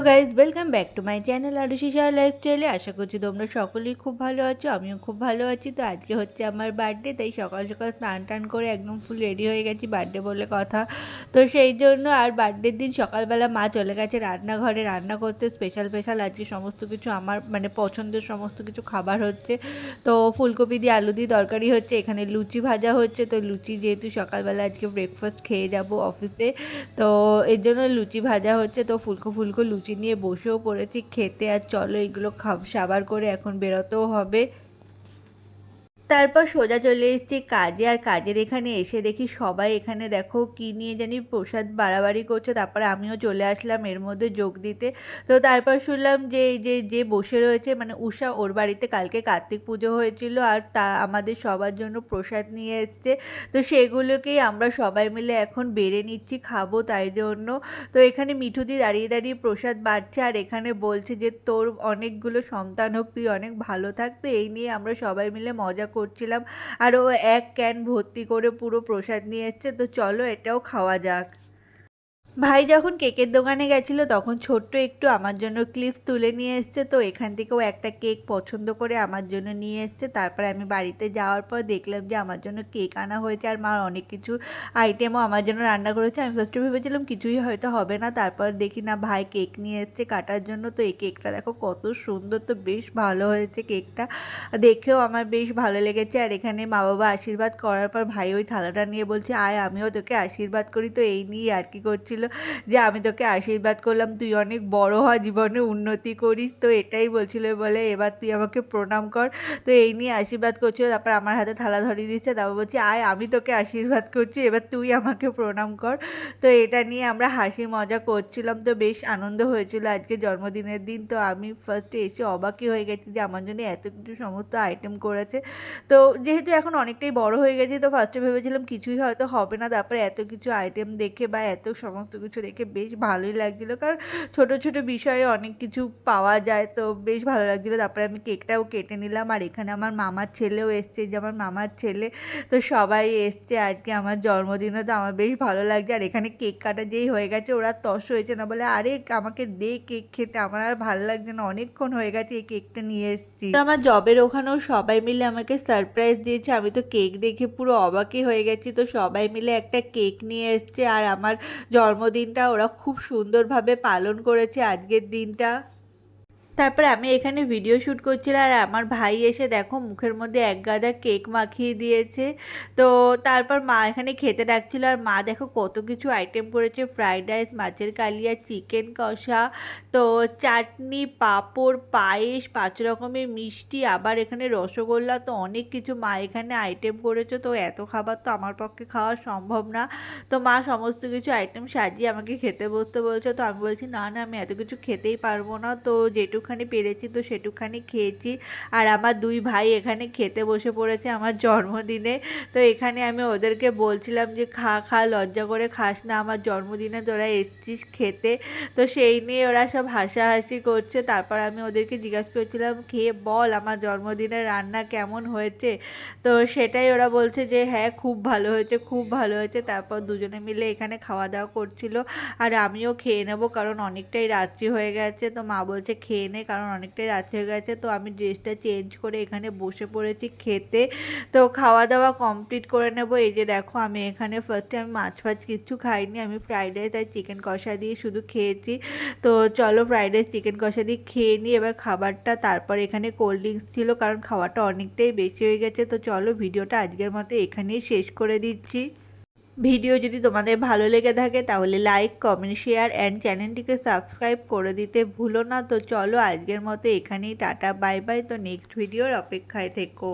Guys, welcome back to my channel Arushi Saha লাইফস্টাইলে। আশা করছি তোমরা সকলেই খুব ভালো আছো, আমিও খুব ভালো আছি। তো আজকে হচ্ছে আমার বার্থডে, তাই সকাল সকাল স্নান টান করে একদম ফুল রেডি হয়ে গেছি বার্থডে বলে কথা। তো সেই জন্য আর বার্থডের দিন সকালবেলা মা চলে গেছে রান্নাঘরে রান্না করতে। স্পেশাল স্পেশাল আজকে সমস্ত কিছু আমার পছন্দের সমস্ত কিছু খাবার হচ্ছে। তো ফুলকপি দিয়ে আলু দিয়ে তরকারি হচ্ছে, এখানে লুচি ভাজা হচ্ছে। তো লুচি যেহেতু সকালবেলা আজকে ব্রেকফাস্ট খেয়ে যাব অফিসে, তো এর জন্য লুচি ভাজা হচ্ছে। তো ফুলকো ফুলকো লুচি নিয়ে বসেও পড়েছি খেতে। আর চলো এগুলো সাবার করে এখন বেরোতেও হবে। তারপর সোজা চলে এসেছি কাজে। আর কাজের এখানে এসে দেখি সবাই এখানে দেখো কি নিয়ে জানি প্রসাদ বাড়াবাড়ি করছে। তারপরে আমিও চলে আসলাম এর মধ্যে যোগ দিতে। তো তারপর শুনলাম যে এই যে বসে রয়েছে উষা, ওর বাড়িতে কালকে কার্তিক পুজো হয়েছিল আর তা আমাদের সবার জন্য প্রসাদ নিয়ে এসছে। তো সেগুলোকেই আমরা সবাই মিলে এখন বেড়ে নিচ্ছি, খাবো তাই জন্য। তো এখানে মিঠুদি দাঁড়িয়ে দাঁড়িয়ে প্রসাদ বাড়ছে আর এখানে বলছে যে তোর অনেকগুলো সন্তান হোক, তুই অনেক ভালো থাক। তো এই নিয়ে আমরা সবাই মিলে মজা করছিলাম। আর ও এক ক্যান ভর্তি করে পুরো প্রসাদ নিয়ে এসছে। তো চলো এটাও খাওয়া যাক। ভাই যখন কেকের দোকানে গেছিলো তখন ছোট্ট একটু আমার জন্য ক্লিপ তুলে নিয়ে এসছে। তো এখান থেকেও একটা কেক পছন্দ করে আমার জন্য নিয়ে এসছে। তারপরে আমি বাড়িতে যাওয়ার পর দেখলাম যে আমার জন্য কেক আনা হয়েছে আর মা অনেক কিছু আইটেমও আমার জন্য রান্না করেছে। আমি ফার্স্টে ভেবেছিলাম কিছুই হয়তো হবে না, তারপর দেখি না ভাই কেক নিয়ে এসছে কাটার জন্য। তো এই কেকটা দেখো কত সুন্দর, তো বেশ ভালো হয়েছে কেকটা, দেখেও আমার বেশ ভালো লেগেছে। আর এখানে মা বাবা আশীর্বাদ করার পর ভাই ওই থালাটা নিয়ে বলছে আয় আমিও তোকে আশীর্বাদ করি। তো এই নিয়ে আর কি করছিল যে আমি তোকে আশীর্বাদ করলাম, তুই অনেক বড় হ, জীবনে উন্নতি করিস। তো এটাই বলছিল, বলে এবার তুই আমাকে প্রণাম কর। তো এই নিয়ে আশীর্বাদ করছিল। তারপর আমার হাতে থালা ধরিয়ে দিচ্ছে, তারপর বলছি আয় আমি তোকে আশীর্বাদ করছি, এবার তুই আমাকে প্রণাম কর। তো এটা নিয়ে আমরা হাসি মজা করছিলাম। তো বেশ আনন্দ হয়েছিল আজকে জন্মদিনের দিন। তো আমি ফার্স্টে এসে অবাকই হয়ে গেছি যে আমার জন্য এত কিছু সমস্ত আইটেম করেছে। তো যেহেতু এখন অনেকটাই বড় হয়ে গেছি, তো ফার্স্টে ভেবেছিলাম কিছুই হয়তো হবে না, তারপরে এত কিছু আইটেম দেখে বা এত সমস্ত কিছু দেখে বেশ ভালোই লাগছিলো। কারণ ছোট ছোট বিষয়ে অনেক কিছু পাওয়া যায়, তো বেশ ভালো লাগছিলো। তারপরে আমি কেকটাও কেটে নিলাম। আর এখানে আমার মামার ছেলেও এসছে, যে আমার মামার ছেলে। তো সবাই এসছে আজকে আমার জন্মদিনে, তো আমার বেশ ভালো লাগছে। আর এখানে কেক কাটা যেই হয়ে গেছে ওরা তস হয়েছে না, বলে আরে আমাকে দে কেক খেতে, আমার আর ভালো লাগছে না, অনেকক্ষণ হয়ে গেছে এই কেকটা নিয়ে এসেছি। তো আমার জবের ওখানেও সবাই মিলে আমাকে সারপ্রাইজ দিয়েছে, আমি তো কেক দেখে পুরো অবাকই হয়ে গেছি। তো সবাই মিলে একটা কেক নিয়ে এসছে আর আমার জন্মদিনটা ওরা খুব সুন্দরভাবে পালন করেছে আজকের দিনটা। তারপর আমি এখানে ভিডিও শ্যুট করছিলাম আর আমার ভাই এসে দেখো মুখের মধ্যে এক গাদা কেক মাখিয়ে দিয়েছে। তো তারপর মা এখানে খেতে ডাকছিল আর মা দেখো কত কিছু আইটেম করেছে, ফ্রাইড রাইস, মাছের কালিয়া, চিকেন কষা, তো চাটনি, পাঁপড়, পায়েস, 5 রকমের মিষ্টি, আবার এখানে রসগোল্লা। তো অনেক কিছু মা এখানে আইটেম করেছে। তো এত খাবার তো আমার পক্ষে খাওয়া সম্ভব না। তো মা সমস্ত কিছু আইটেম সাজিয়ে আমাকে খেতে বসতে বলছে। তো আমি বলছি না না, আমি এত কিছু খেতেই পারবো না। তো যেটুকখানি পেরেছি তো সেটুকখানি খেয়েছি। আর আমার 2 ভাই এখানে খেতে বসে পড়েছে আমার জন্মদিনে। তো এখানে আমি ওদেরকে বলছিলাম যে খা খা, লজ্জা করে খাস না, আমার জন্মদিনে তোরা এসছিস খেতে। তো সেই নিয়ে ওরা সব হাসাহাসি করছে। তারপর আমি ওদেরকে জিজ্ঞাসা করছিলাম খেয়ে বল আমার জন্মদিনের রান্না কেমন হয়েছে। তো সেটাই ওরা বলছে যে হ্যাঁ খুব ভালো হয়েছে, খুব ভালো হয়েছে। তারপর দুজনে মিলে এখানে খাওয়া দাওয়া করছিল আর আমিও খেয়ে নেবো, কারণ অনেকটাই রাত্রি হয়ে গেছে। তো মা বলছে খেয়ে নে, কারণ অনেকটাই রাত্রি হয়ে গেছে। তো আমি ড্রেসটা চেঞ্জ করে এখানে বসে পড়েছি খেতে। তো খাওয়া দাওয়া কমপ্লিট করে নেব। এই যে দেখো আমি এখানে ফার্স্টে আমি মাছ ফাছ কিচ্ছু খাইনি, আমি ফ্রাইড রাইস আর চিকেন কষা দিয়ে শুধু খেয়েছি। তো চলো ফ্রাইড রাইস চিকেন কষা দিয়ে খেয়ে নিই এবার খাবারটা। তারপর এখানে কোল্ড ড্রিঙ্কস ছিল, কারণ খাওয়াটা অনেকটাই বেশি হয়ে গেছে। তো চলো ভিডিওটা আজকের মতো এখানেই শেষ করে দিচ্ছি। ভিডিও যদি তোমাদের ভালো লেগে থাকে তাহলে লাইক, কমেন্ট, শেয়ার অ্যান্ড চ্যানেলটিকে সাবস্ক্রাইব করে দিতে ভুলো না। তো চলো আজকের মতো এখানেই টাটা বাই বাই। তো নেক্সট ভিডিওর অপেক্ষায় থেকো।